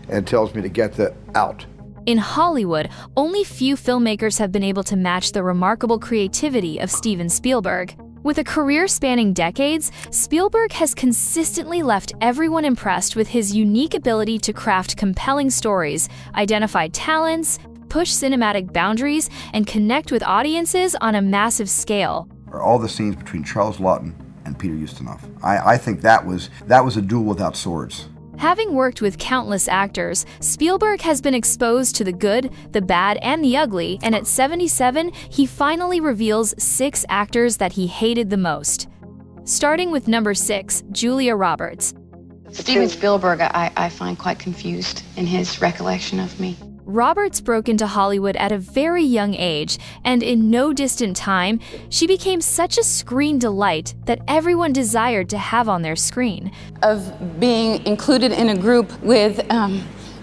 and tells me to get the out. In Hollywood, only few filmmakers have been able to match the remarkable creativity of Steven Spielberg. With a career spanning decades, Spielberg has consistently left everyone impressed with his unique ability to craft compelling stories, identify talents, push cinematic boundaries, and connect with audiences on a massive scale. All the scenes between Charles Laughton and Peter Ustinov. I think that was a duel without swords. Having worked with countless actors, Spielberg has been exposed to the good, the bad, and the ugly, and at 77, he finally reveals 6 actors that he hated the most. Starting with number 6, Julia Roberts. Steven Spielberg, I find quite confused in his recollection of me. Roberts broke into Hollywood at a very young age, and in no distant time, she became such a screen delight that everyone desired to have on their screen. Of being included in a group with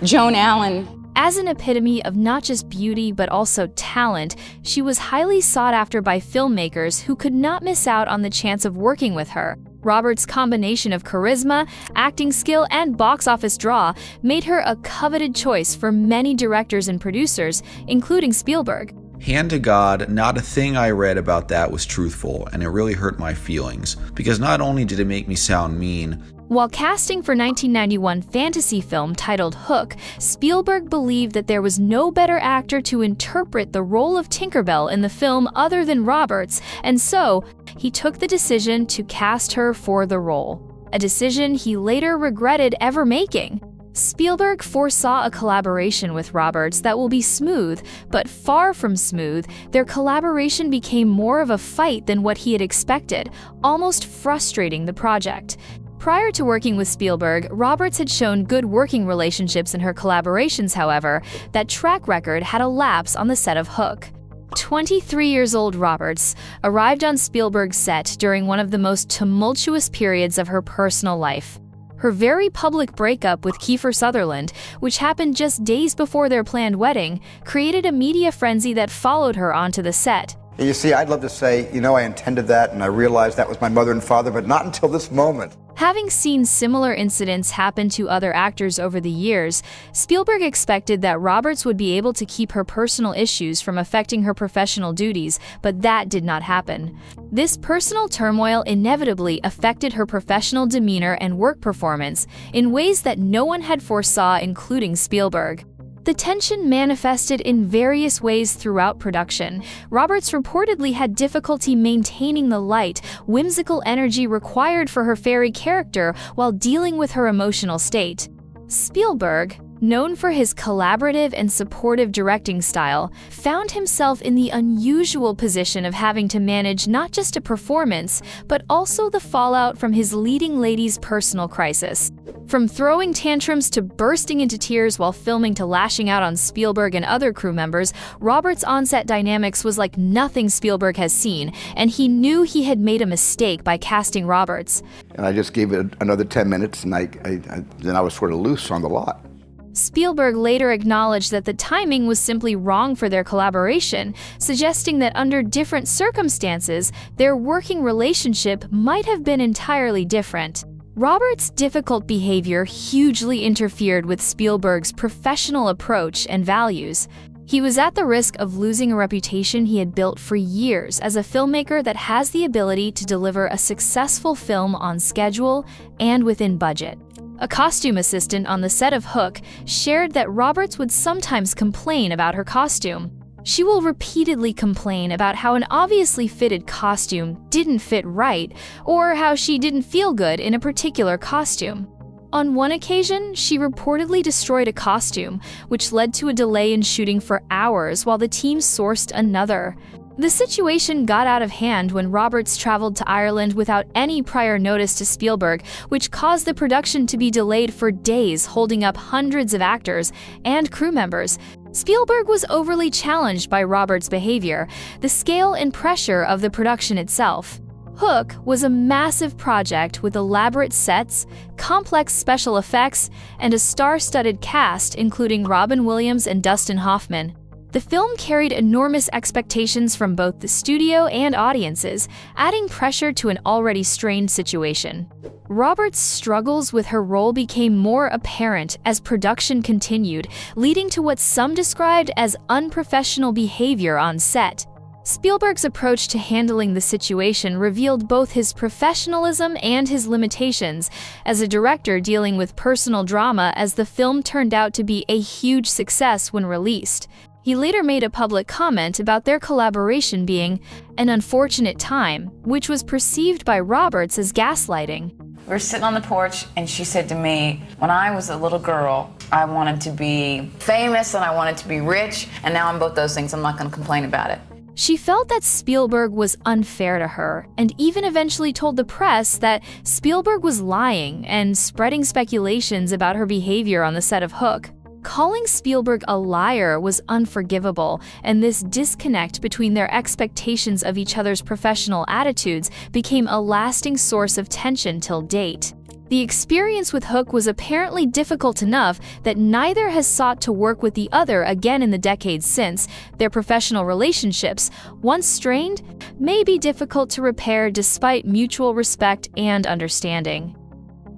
Joan Allen. As an epitome of not just beauty but also talent, she was highly sought after by filmmakers who could not miss out on the chance of working with her. Roberts' combination of charisma, acting skill, and box office draw made her a coveted choice for many directors and producers, including Spielberg. Hand to God, not a thing I read about that was truthful, and it really hurt my feelings, because not only did it make me sound mean. While casting for 1991 fantasy film titled Hook, Spielberg believed that there was no better actor to interpret the role of Tinkerbell in the film other than Roberts, and so he took the decision to cast her for the role, a decision he later regretted ever making. Spielberg foresaw a collaboration with Roberts that will be smooth, but far from smooth, their collaboration became more of a fight than what he had expected, almost frustrating the project. Prior to working with Spielberg, Roberts had shown good working relationships in her collaborations, however, that track record had a lapse on the set of Hook. 23-year-old Roberts arrived on Spielberg's set during one of the most tumultuous periods of her personal life. Her very public breakup with Kiefer Sutherland, which happened just days before their planned wedding, created a media frenzy that followed her onto the set. You see, I'd love to say, I intended that and I realized that was my mother and father, but not until this moment. Having seen similar incidents happen to other actors over the years, Spielberg expected that Roberts would be able to keep her personal issues from affecting her professional duties, but that did not happen. This personal turmoil inevitably affected her professional demeanor and work performance in ways that no one had foresaw, including Spielberg. The tension manifested in various ways throughout production. Roberts reportedly had difficulty maintaining the light, whimsical energy required for her fairy character while dealing with her emotional state. Spielberg, known for his collaborative and supportive directing style, found himself in the unusual position of having to manage not just a performance, but also the fallout from his leading lady's personal crisis. From throwing tantrums to bursting into tears while filming to lashing out on Spielberg and other crew members, Roberts' on-set dynamics was like nothing Spielberg has seen, and he knew he had made a mistake by casting Roberts. And I just gave it another 10 minutes, and then I was sort of loose on the lot. Spielberg later acknowledged that the timing was simply wrong for their collaboration, suggesting that under different circumstances, their working relationship might have been entirely different. Roberts' difficult behavior hugely interfered with Spielberg's professional approach and values. He was at the risk of losing a reputation he had built for years as a filmmaker that has the ability to deliver a successful film on schedule and within budget. A costume assistant on the set of Hook shared that Roberts would sometimes complain about her costume. She will repeatedly complain about how an obviously fitted costume didn't fit right, or how she didn't feel good in a particular costume. On one occasion, she reportedly destroyed a costume, which led to a delay in shooting for hours while the team sourced another. The situation got out of hand when Roberts traveled to Ireland without any prior notice to Spielberg, which caused the production to be delayed for days, holding up hundreds of actors and crew members. Spielberg was overly challenged by Roberts' behavior, the scale and pressure of the production itself. Hook was a massive project with elaborate sets, complex special effects, and a star-studded cast including Robin Williams and Dustin Hoffman. The film carried enormous expectations from both the studio and audiences, adding pressure to an already strained situation. Roberts' struggles with her role became more apparent as production continued, leading to what some described as unprofessional behavior on set. Spielberg's approach to handling the situation revealed both his professionalism and his limitations as a director dealing with personal drama, as the film turned out to be a huge success when released. He later made a public comment about their collaboration being an unfortunate time, which was perceived by Roberts as gaslighting. We were sitting on the porch, and she said to me, when I was a little girl, I wanted to be famous and I wanted to be rich, and now I'm both those things. I'm not going to complain about it. She felt that Spielberg was unfair to her, and even eventually told the press that Spielberg was lying and spreading speculations about her behavior on the set of Hook. Calling Spielberg a liar was unforgivable, and this disconnect between their expectations of each other's professional attitudes became a lasting source of tension till date. The experience with Hook was apparently difficult enough that neither has sought to work with the other again in the decades since. Their professional relationships, once strained, may be difficult to repair despite mutual respect and understanding.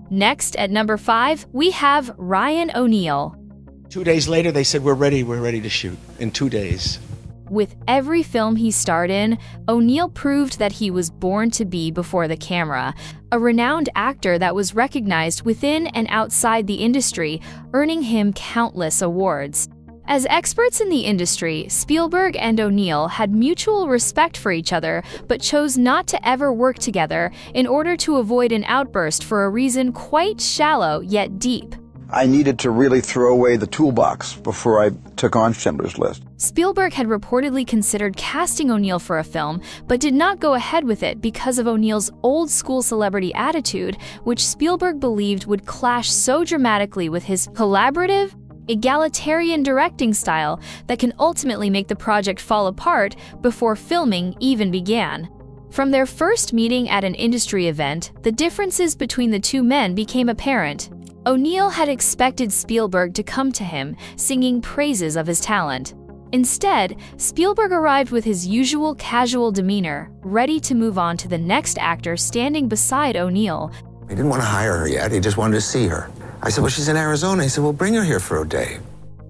Next, at number 5, we have Ryan O'Neal. 2 days later, they said, we're ready to shoot in 2 days. With every film he starred in, O'Neal proved that he was born to be before the camera, a renowned actor that was recognized within and outside the industry, earning him countless awards. As experts in the industry, Spielberg and O'Neal had mutual respect for each other, but chose not to ever work together in order to avoid an outburst for a reason quite shallow yet deep. I needed to really throw away the toolbox before I took on Schindler's List. Spielberg had reportedly considered casting O'Neal for a film, but did not go ahead with it because of O'Neal's old-school celebrity attitude, which Spielberg believed would clash so dramatically with his collaborative, egalitarian directing style that can ultimately make the project fall apart before filming even began. From their first meeting at an industry event, the differences between the two men became apparent. O'Neal had expected Spielberg to come to him, singing praises of his talent. Instead, Spielberg arrived with his usual casual demeanor, ready to move on to the next actor standing beside O'Neal. He didn't want to hire her yet, he just wanted to see her. I said, well, she's in Arizona. He said, well, bring her here for a day.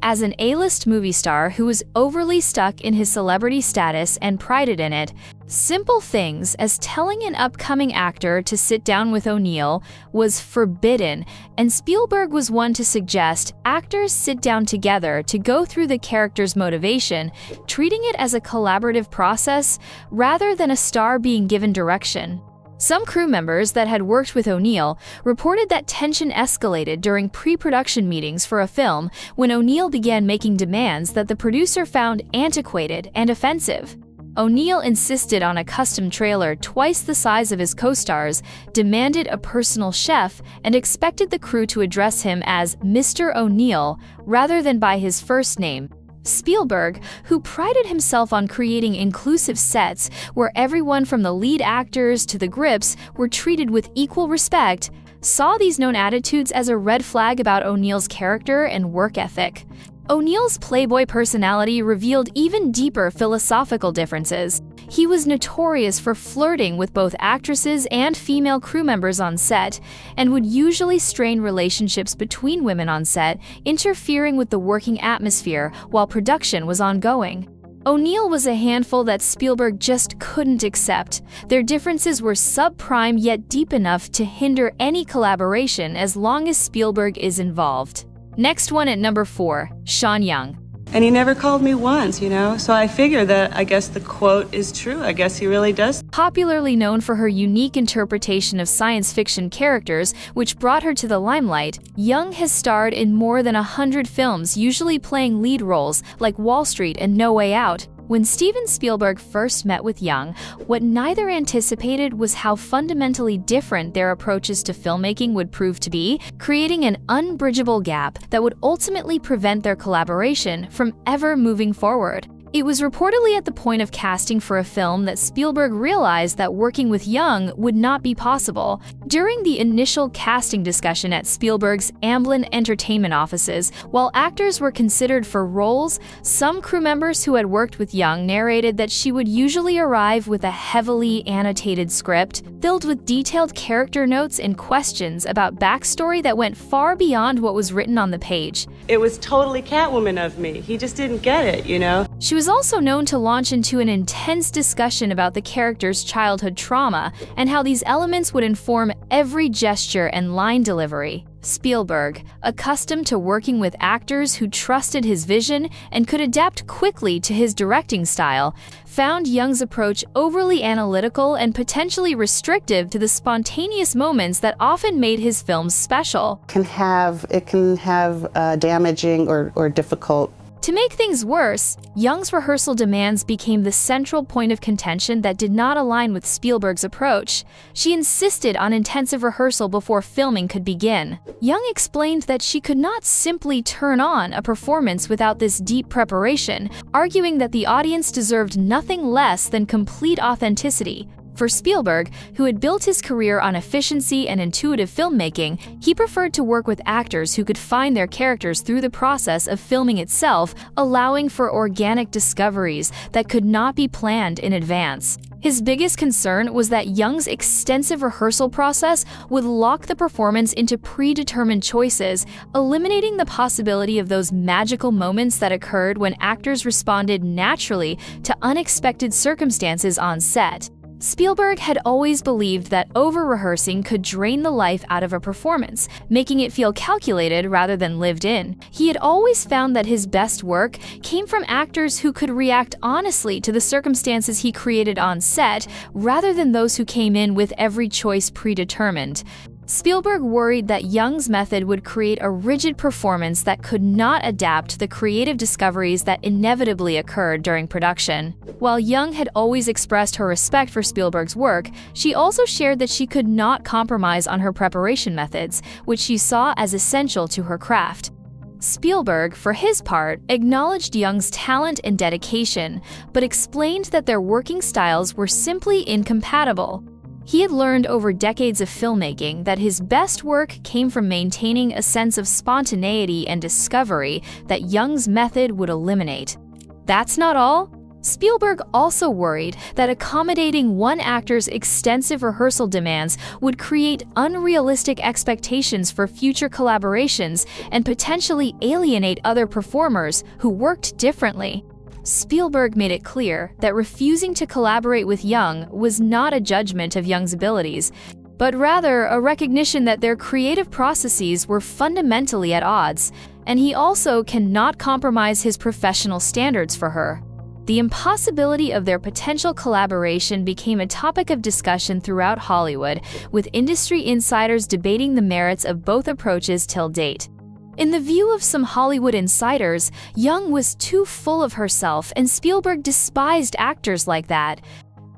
As an A-list movie star who was overly stuck in his celebrity status and prided in it, simple things as telling an upcoming actor to sit down with O'Neal was forbidden, and Spielberg was one to suggest actors sit down together to go through the character's motivation, treating it as a collaborative process rather than a star being given direction. Some crew members that had worked with O'Neal reported that tension escalated during pre-production meetings for a film when O'Neal began making demands that the producer found antiquated and offensive. O'Neal insisted on a custom trailer twice the size of his co-stars, demanded a personal chef, and expected the crew to address him as Mr. O'Neal rather than by his first name. Spielberg, who prided himself on creating inclusive sets where everyone from the lead actors to the grips were treated with equal respect, saw these known attitudes as a red flag about O'Neal's character and work ethic. O'Neal's playboy personality revealed even deeper philosophical differences. He was notorious for flirting with both actresses and female crew members on set, and would usually strain relationships between women on set, interfering with the working atmosphere while production was ongoing. O'Neal was a handful that Spielberg just couldn't accept. Their differences were subprime yet deep enough to hinder any collaboration as long as Spielberg is involved. Next one at number 4, Sean Young. And he never called me once, so I figure that I guess the quote is true. I guess he really does. Popularly known for her unique interpretation of science fiction characters, which brought her to the limelight, Young has starred in more than 100 films, usually playing lead roles like Wall Street and No Way Out. When Steven Spielberg first met with Young, what neither anticipated was how fundamentally different their approaches to filmmaking would prove to be, creating an unbridgeable gap that would ultimately prevent their collaboration from ever moving forward. It was reportedly at the point of casting for a film that Spielberg realized that working with Young would not be possible. During the initial casting discussion at Spielberg's Amblin Entertainment offices, while actors were considered for roles, some crew members who had worked with Young narrated that she would usually arrive with a heavily annotated script filled with detailed character notes and questions about backstory that went far beyond what was written on the page. It was totally Catwoman of me. He just didn't get it, you know? She was also known to launch into an intense discussion about the character's childhood trauma and how these elements would inform every gesture and line delivery. Spielberg, accustomed to working with actors who trusted his vision and could adapt quickly to his directing style, found Young's approach overly analytical and potentially restrictive to the spontaneous moments that often made his films special. It can have damaging or difficult. To make things worse, Young's rehearsal demands became the central point of contention that did not align with Spielberg's approach. She insisted on intensive rehearsal before filming could begin. Young explained that she could not simply turn on a performance without this deep preparation, arguing that the audience deserved nothing less than complete authenticity. For Spielberg, who had built his career on efficiency and intuitive filmmaking, he preferred to work with actors who could find their characters through the process of filming itself, allowing for organic discoveries that could not be planned in advance. His biggest concern was that Young's extensive rehearsal process would lock the performance into predetermined choices, eliminating the possibility of those magical moments that occurred when actors responded naturally to unexpected circumstances on set. Spielberg had always believed that over-rehearsing could drain the life out of a performance, making it feel calculated rather than lived in. He had always found that his best work came from actors who could react honestly to the circumstances he created on set, rather than those who came in with every choice predetermined. Spielberg worried that Young's method would create a rigid performance that could not adapt to the creative discoveries that inevitably occurred during production. While Young had always expressed her respect for Spielberg's work, she also shared that she could not compromise on her preparation methods, which she saw as essential to her craft. Spielberg, for his part, acknowledged Young's talent and dedication, but explained that their working styles were simply incompatible. He had learned over decades of filmmaking that his best work came from maintaining a sense of spontaneity and discovery that Young's method would eliminate. That's not all. Spielberg also worried that accommodating one actor's extensive rehearsal demands would create unrealistic expectations for future collaborations and potentially alienate other performers who worked differently. Spielberg made it clear that refusing to collaborate with Young was not a judgment of Young's abilities, but rather a recognition that their creative processes were fundamentally at odds, and he also cannot compromise his professional standards for her. The impossibility of their potential collaboration became a topic of discussion throughout Hollywood, with industry insiders debating the merits of both approaches till date. In the view of some Hollywood insiders, Young was too full of herself, and Spielberg despised actors like that.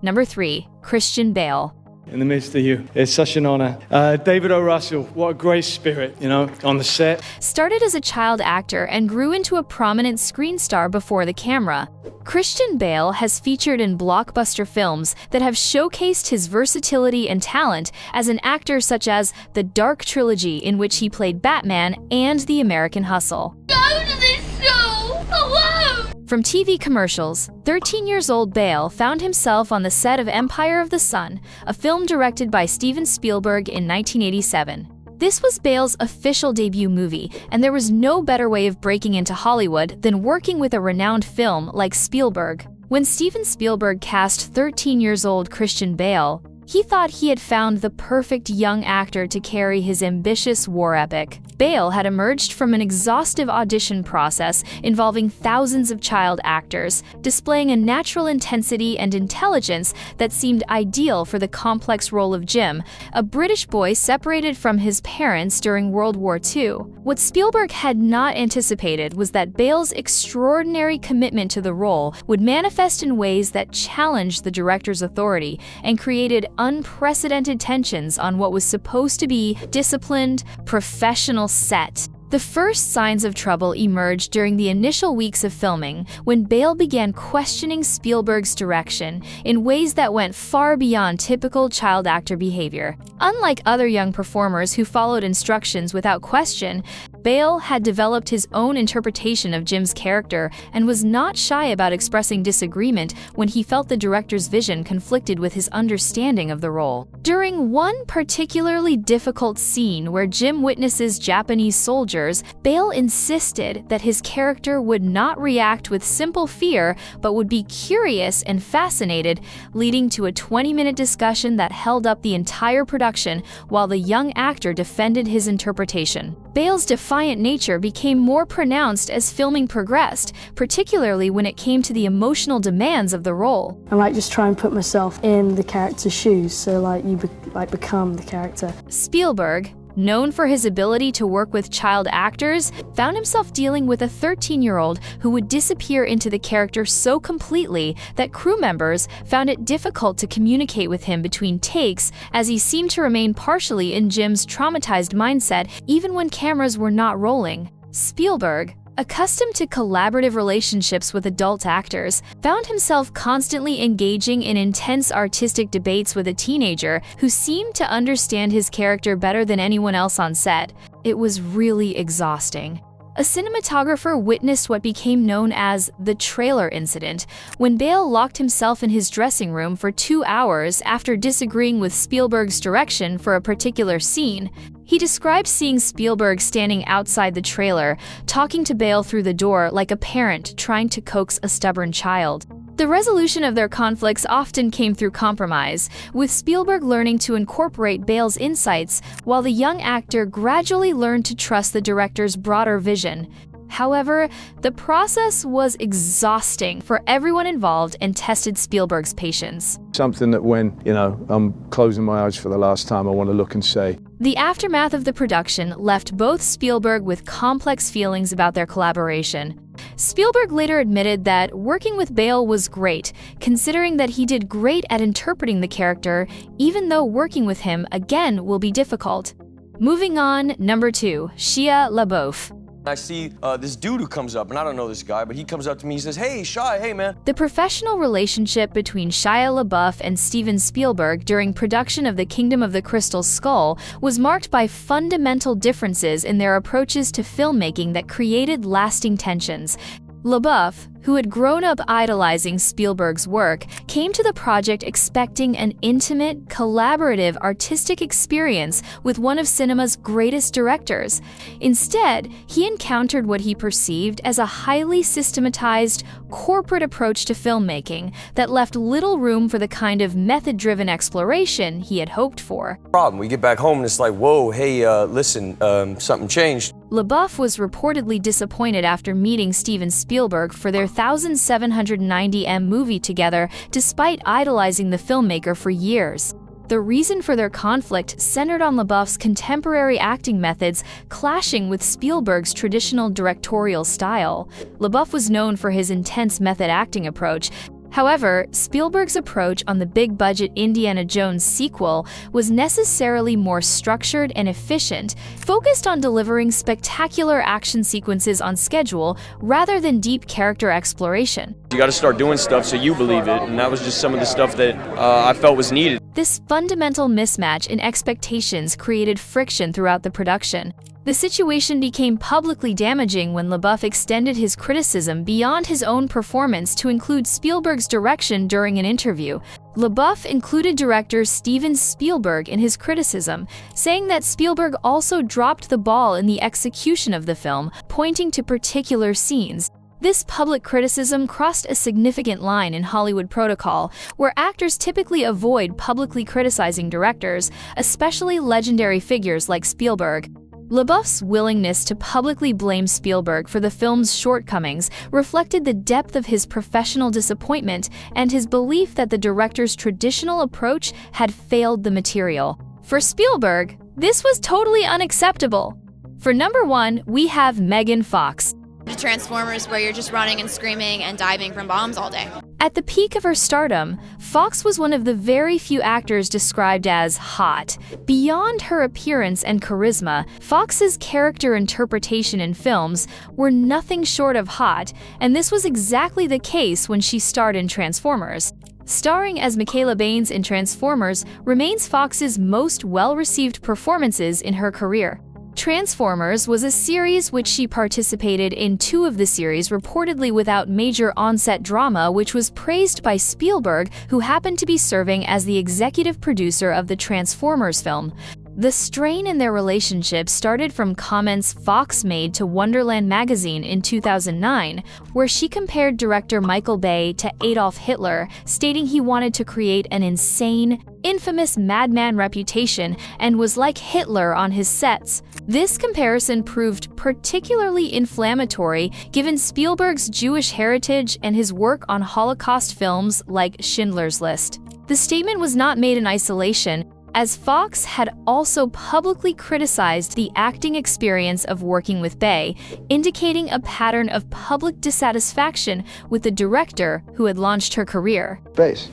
Number 3. Christian Bale. In the midst of you, it's such an honor. David O. Russell, what a great spirit, on the set. Started as a child actor and grew into a prominent screen star before the camera. Christian Bale has featured in blockbuster films that have showcased his versatility and talent as an actor, such as The Dark Trilogy, in which he played Batman, and The American Hustle. Go to this show alone! From TV commercials, 13-year-old Bale found himself on the set of Empire of the Sun, a film directed by Steven Spielberg in 1987. This was Bale's official debut movie, and there was no better way of breaking into Hollywood than working with a renowned film like Spielberg. When Steven Spielberg cast 13-year-old Christian Bale, he thought he had found the perfect young actor to carry his ambitious war epic. Bale had emerged from an exhaustive audition process involving thousands of child actors, displaying a natural intensity and intelligence that seemed ideal for the complex role of Jim, a British boy separated from his parents during World War II. What Spielberg had not anticipated was that Bale's extraordinary commitment to the role would manifest in ways that challenged the director's authority and created unprecedented tensions on what was supposed to be disciplined, professional set. The first signs of trouble emerged during the initial weeks of filming, when Bale began questioning Spielberg's direction in ways that went far beyond typical child actor behavior. Unlike other young performers who followed instructions without question, Bale had developed his own interpretation of Jim's character and was not shy about expressing disagreement when he felt the director's vision conflicted with his understanding of the role. During one particularly difficult scene where Jim witnesses Japanese soldiers, Bale insisted that his character would not react with simple fear but would be curious and fascinated, leading to a 20-minute discussion that held up the entire production while the young actor defended his interpretation. Bale's defiant nature became more pronounced as filming progressed, particularly when it came to the emotional demands of the role. I might just try and put myself in the character's shoes, so you become the character. Spielberg, known for his ability to work with child actors, found himself dealing with a 13-year-old who would disappear into the character so completely that crew members found it difficult to communicate with him between takes, as he seemed to remain partially in Jim's traumatized mindset even when cameras were not rolling. Spielberg, accustomed to collaborative relationships with adult actors, found himself constantly engaging in intense artistic debates with a teenager who seemed to understand his character better than anyone else on set. It was really exhausting. A cinematographer witnessed what became known as the trailer incident, when Bale locked himself in his dressing room for 2 hours after disagreeing with Spielberg's direction for a particular scene. He described seeing Spielberg standing outside the trailer, talking to Bale through the door like a parent trying to coax a stubborn child. The resolution of their conflicts often came through compromise, with Spielberg learning to incorporate Bale's insights, while the young actor gradually learned to trust the director's broader vision. However, the process was exhausting for everyone involved and tested Spielberg's patience. Something that when, I'm closing my eyes for the last time, I want to look and say. The aftermath of the production left both Spielberg with complex feelings about their collaboration. Spielberg later admitted that working with Bale was great, considering that he did great at interpreting the character, even though working with him, again, will be difficult. Moving on, number 2, Shia LaBeouf. I see this dude who comes up, and I don't know this guy, but he comes up to me, he says, "Hey, Shia, hey, man." The professional relationship between Shia LaBeouf and Steven Spielberg during production of The Kingdom of the Crystal Skull was marked by fundamental differences in their approaches to filmmaking that created lasting tensions. LaBeouf, who had grown up idolizing Spielberg's work, came to the project expecting an intimate, collaborative, artistic experience with one of cinema's greatest directors. Instead, he encountered what he perceived as a highly systematized, corporate approach to filmmaking that left little room for the kind of method-driven exploration he had hoped for. We get back home and it's like, whoa, hey, listen, something changed. LaBeouf was reportedly disappointed after meeting Steven Spielberg for their 1,790M movie together, despite idolizing the filmmaker for years. The reason for their conflict centered on LaBeouf's contemporary acting methods clashing with Spielberg's traditional directorial style. LaBeouf was known for his intense method acting approach. However, Spielberg's approach on the big-budget Indiana Jones sequel was necessarily more structured and efficient, focused on delivering spectacular action sequences on schedule rather than deep character exploration. You gotta start doing stuff so you believe it, and that was just some of the stuff that I felt was needed. This fundamental mismatch in expectations created friction throughout the production. The situation became publicly damaging when LaBeouf extended his criticism beyond his own performance to include Spielberg's direction during an interview. LaBeouf included director Steven Spielberg in his criticism, saying that Spielberg also dropped the ball in the execution of the film, pointing to particular scenes. This public criticism crossed a significant line in Hollywood protocol, where actors typically avoid publicly criticizing directors, especially legendary figures like Spielberg. LaBeouf's willingness to publicly blame Spielberg for the film's shortcomings reflected the depth of his professional disappointment and his belief that the director's traditional approach had failed the material. For Spielberg, this was totally unacceptable. For number 1, we have Megan Fox. The Transformers where you're just running and screaming and diving from bombs all day. At the peak of her stardom, Fox was one of the very few actors described as hot. Beyond her appearance and charisma, Fox's character interpretation in films were nothing short of hot, and this was exactly the case when she starred in Transformers. Starring as Michaela Baines in Transformers remains Fox's most well-received performances in her career. Transformers was a series which she participated in 2 of the series reportedly without major on-set drama, which was praised by Spielberg, who happened to be serving as the executive producer of the Transformers film. The strain in their relationship started from comments Fox made to Wonderland magazine in 2009, where she compared director Michael Bay to Adolf Hitler, stating he wanted to create an insane, infamous madman reputation and was like Hitler on his sets. This comparison proved particularly inflammatory given Spielberg's Jewish heritage and his work on Holocaust films like Schindler's List. The statement was not made in isolation, as Fox had also publicly criticized the acting experience of working with Bay, indicating a pattern of public dissatisfaction with the director who had launched her career.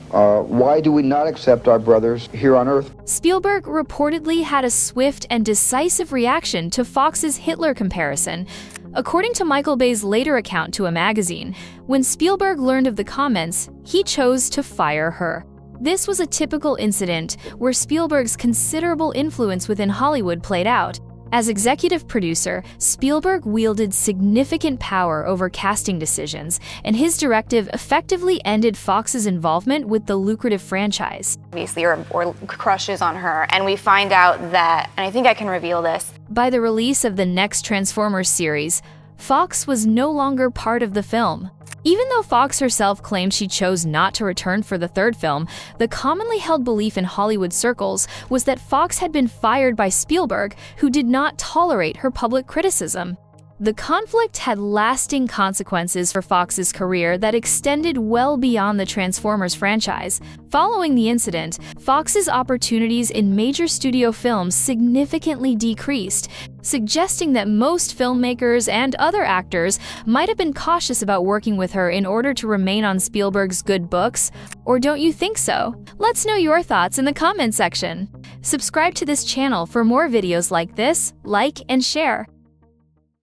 Why do we not accept our brothers here on Earth? Spielberg reportedly had a swift and decisive reaction to Fox's Hitler comparison. According to Michael Bay's later account to a magazine, when Spielberg learned of the comments, he chose to fire her. This was a typical incident where Spielberg's considerable influence within Hollywood played out. As executive producer, Spielberg wielded significant power over casting decisions, and his directive effectively ended Fox's involvement with the lucrative franchise. Obviously, or crushes on her, and we find out that, and I think I can reveal this. By the release of the next Transformers series, Fox was no longer part of the film. Even though Fox herself claimed she chose not to return for the 3rd film, the commonly held belief in Hollywood circles was that Fox had been fired by Spielberg, who did not tolerate her public criticism. The conflict had lasting consequences for Fox's career that extended well beyond the Transformers franchise. Following the incident, Fox's opportunities in major studio films significantly decreased, suggesting that most filmmakers and other actors might have been cautious about working with her in order to remain on Spielberg's good books. Or don't you think so? Let's know your thoughts in the comment section. Subscribe to this channel for more videos like this, like and share.